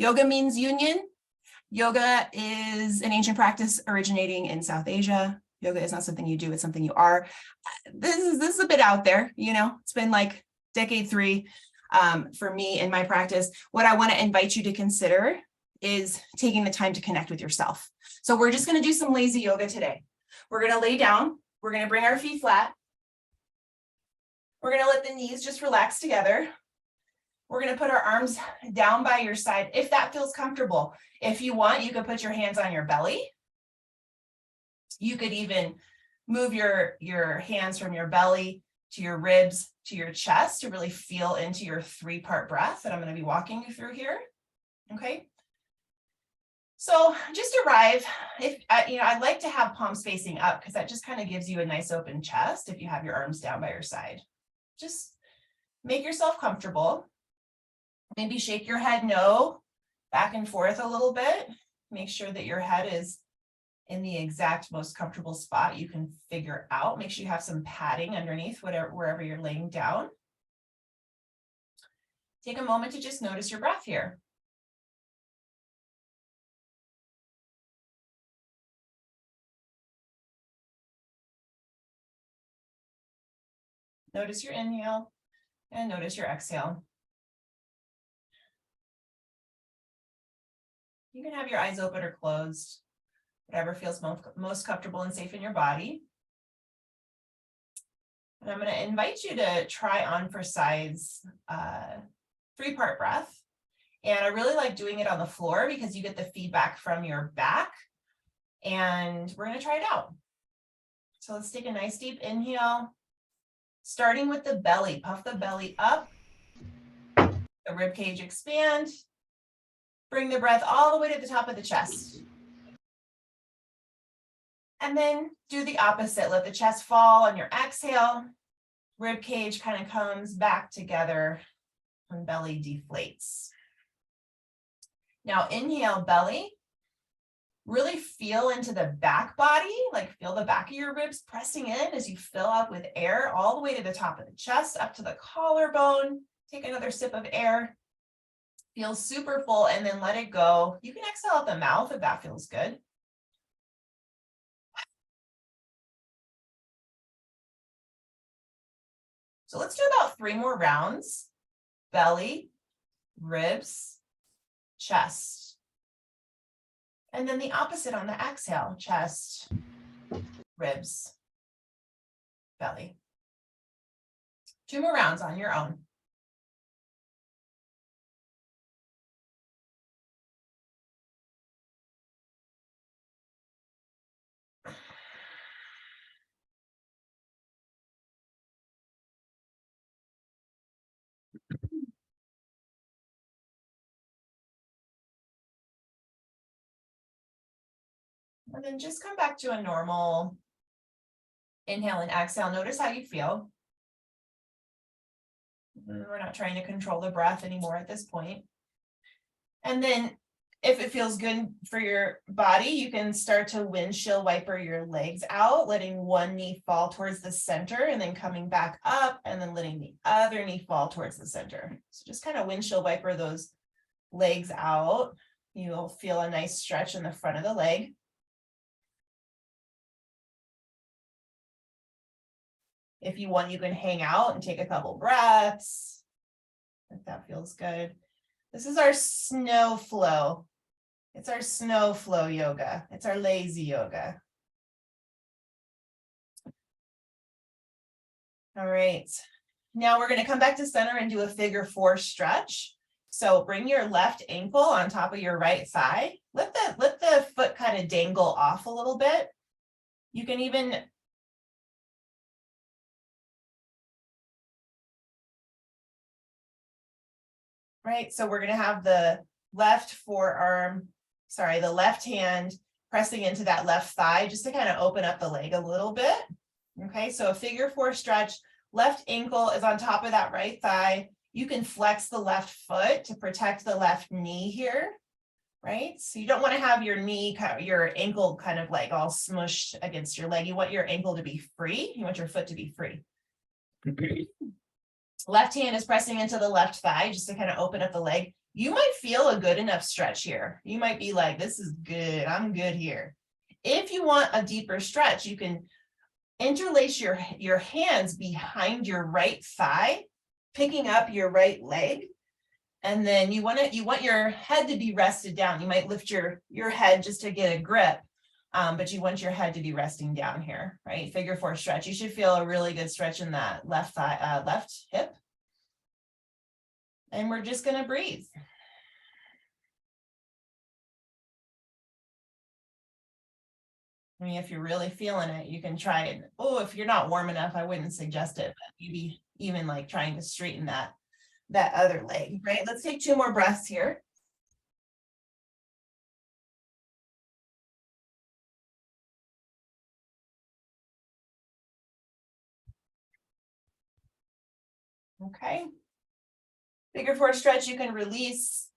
Yoga means union. Yoga is an ancient practice originating in South Asia. Yoga is not something you do, it's something you are. This is a bit out there, you know, it's been like decade 3 for me in my practice. What I want to invite you to consider is taking the time to connect with yourself. So we're just going to do some lazy yoga today. We're going to lay down. We're going to bring our feet flat. We're going to let the knees just relax together. We're going to put our arms down by your side if that feels comfortable. If you want, you could put your hands on your belly. You could even move your hands from your belly to your ribs to your chest to really feel into your 3-part breath that I'm going to be walking you through here. Okay. So just arrive. If I'd like to have palms facing up because that just kind of gives you a nice open chest if you have your arms down by your side. Just make yourself comfortable. Maybe shake your head no back and forth a little bit. Make sure that your head is in the exact most comfortable spot you can figure out. Make sure you have some padding underneath wherever you're laying down. Take a moment to just notice your breath here. Notice your inhale and notice your exhale. You can have your eyes open or closed, whatever feels most comfortable and safe in your body. And I'm going to invite you to try on for size 3-part breath. And I really like doing it on the floor because you get the feedback from your back. And we're going to try it out. So let's take a nice deep inhale, starting with the belly. Puff the belly up, the rib cage expand. Bring the breath all the way to the top of the chest. And then do the opposite. Let the chest fall on your exhale. Rib cage kind of comes back together and belly deflates. Now inhale belly. Really feel into the back body, like feel the back of your ribs pressing in as you fill up with air all the way to the top of the chest, up to the collarbone. Take another sip of air. Feel super full and then let it go. You can exhale out the mouth if that feels good. So let's do about 3 more rounds. Belly, ribs, chest. And then the opposite on the exhale, chest, ribs, belly. 2 more rounds on your own. And then just come back to a normal inhale and exhale. Notice how you feel. We're not trying to control the breath anymore at this point. And then if it feels good for your body, you can start to windshield wiper your legs out, letting one knee fall towards the center and then coming back up and then letting the other knee fall towards the center. So just kind of windshield wiper those legs out. You'll feel a nice stretch in the front of the leg. If you want, you can hang out and take a couple breaths, if that feels good. This is our snow flow. It's our snow flow yoga. It's our lazy yoga. All right. Now we're going to come back to center and do a figure 4 stretch. So bring your left ankle on top of your right thigh. Let the foot kind of dangle off a little bit. You can even right? So we're going to have the left hand pressing into that left thigh just to kind of open up the leg a little bit. Okay, so a figure 4 stretch, left ankle is on top of that right thigh. You can flex the left foot to protect the left knee here, right? So you don't want to have your ankle kind of like all smushed against your leg. You want your ankle to be free. You want your foot to be free. Left hand is pressing into the left thigh just to kind of open up the leg. You might feel a good enough stretch here. You might be like, this is good, I'm good here. If you want a deeper stretch, you can interlace your hands behind your right thigh, picking up your right leg. And then you want your head to be rested down. You might lift your head just to get a grip, but you want your head to be resting down here, right? Figure 4 stretch. You should feel a really good stretch in that left thigh, left hip. And we're just going to breathe. I mean, if you're really feeling it, you can try it. Oh, if you're not warm enough, I wouldn't suggest it, but maybe even like trying to straighten that other leg, right? Let's take 2 more breaths here. Okay. Figure 4 stretch, you can release.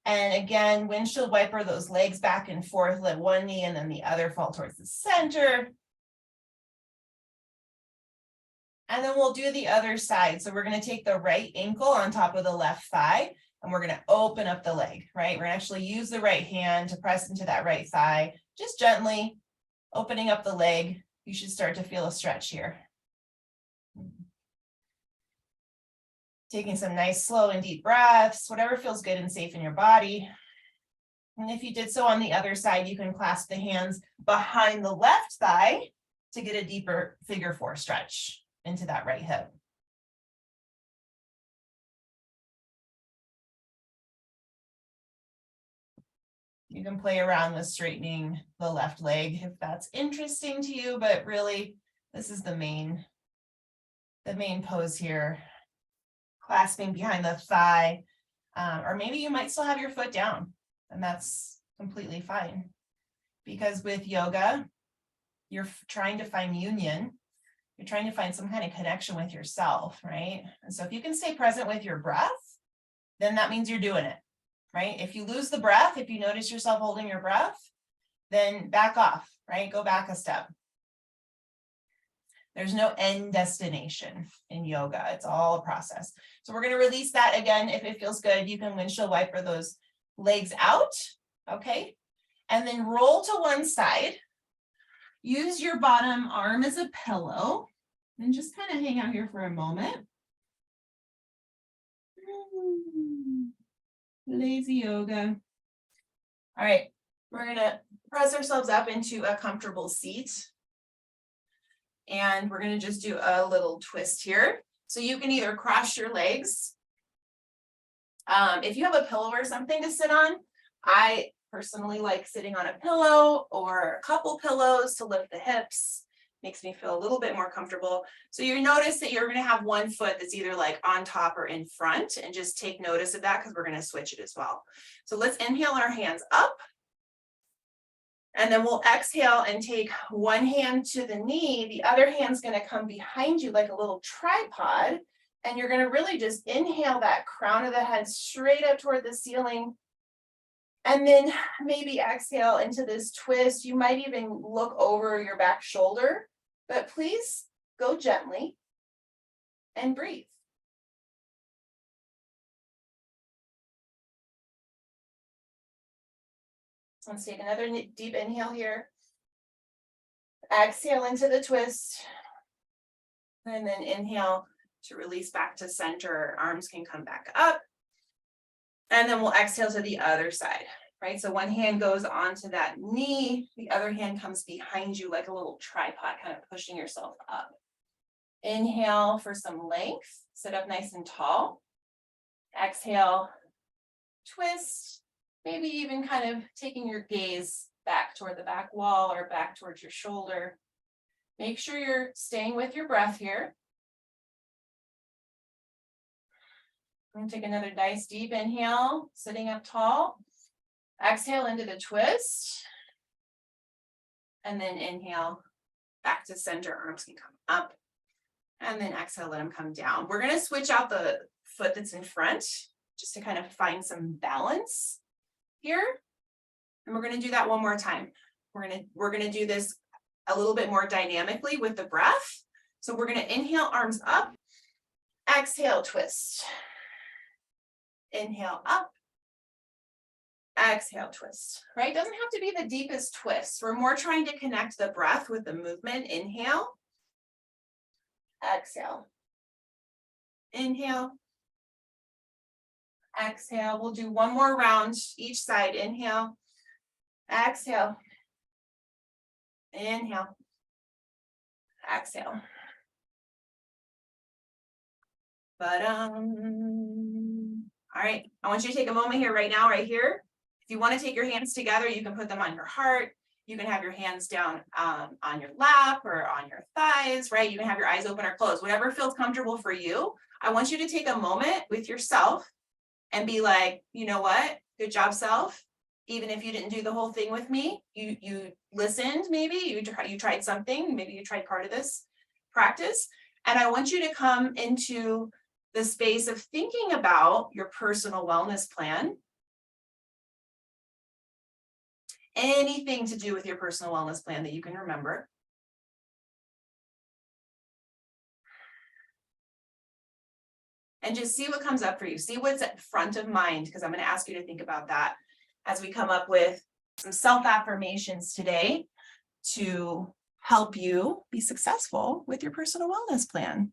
And again, windshield wiper those legs back and forth, let one knee and then the other fall towards the center. And then we'll do the other side. So we're going to take the right ankle on top of the left thigh, and we're going to open up the leg, right? We're going to actually use the right hand to press into that right thigh, just gently opening up the leg. You should start to feel a stretch here. Taking some nice, slow and deep breaths, whatever feels good and safe in your body. And if you did so on the other side, you can clasp the hands behind the left thigh to get a deeper figure 4 stretch into that right hip. You can play around with straightening the left leg if that's interesting to you, but really this is the main pose here. Clasping behind the thigh, or maybe you might still have your foot down, and that's completely fine. Because with yoga, you're trying to find union. You're trying to find some kind of connection with yourself, right? And so if you can stay present with your breath, then that means you're doing it, right? If you lose the breath, if you notice yourself holding your breath, then back off, right? Go back a step. There's no end destination in yoga. It's all a process. So we're going to release that again. If it feels good, you can windshield wiper those legs out. Okay. And then roll to one side. Use your bottom arm as a pillow and just kind of hang out here for a moment. Lazy yoga. All right. We're going to press ourselves up into a comfortable seat. And we're going to just do a little twist here. So you can either cross your legs. If you have a pillow or something to sit on, I personally like sitting on a pillow or a couple pillows to lift the hips. Makes me feel a little bit more comfortable. So you notice that you're going to have one foot that's either like on top or in front, and just take notice of that because we're going to switch it as well. So let's inhale our hands up. And then we'll exhale and take one hand to the knee. The other hand's going to come behind you like a little tripod. And you're going to really just inhale that crown of the head straight up toward the ceiling. And then maybe exhale into this twist. You might even look over your back shoulder, but please go gently and breathe. Let's take another deep inhale here. Exhale into the twist. And then inhale to release back to center. Arms can come back up. And then we'll exhale to the other side, right? So one hand goes onto that knee. The other hand comes behind you like a little tripod, kind of pushing yourself up. Inhale for some length. Sit up nice and tall. Exhale, twist. Maybe even kind of taking your gaze back toward the back wall or back towards your shoulder. Make sure you're staying with your breath here. I'm going to take another nice deep inhale, sitting up tall. Exhale into the twist. And then inhale back to center. Arms can come up. And then exhale, let them come down. We're going to switch out the foot that's in front just to kind of find some balance here. And we're going to do that one more time. We're going to do this a little bit more dynamically with the breath. So we're going to inhale, arms up. Exhale, twist. Inhale up. Exhale, twist, right? Doesn't have to be the deepest twist. We're more trying to connect the breath with the movement. Inhale. Exhale. Inhale. Exhale. We'll do one more round each side. Inhale. Exhale. Inhale. Exhale. All right, I want you to take a moment here right now, right here. If you want to take your hands together, you can put them on your heart. You can have your hands down on your lap or on your thighs, right? You can have your eyes open or closed, whatever feels comfortable for you. I want you to take a moment with yourself and be like, you know what? Good job, self. Even if you didn't do the whole thing with me, you listened, maybe you tried something, maybe you tried part of this practice. And I want you to come into the space of thinking about your personal wellness plan. Anything to do with your personal wellness plan that you can remember. And just see what comes up for you. See what's at front of mind, because I'm going to ask you to think about that as we come up with some self-affirmations today to help you be successful with your personal wellness plan.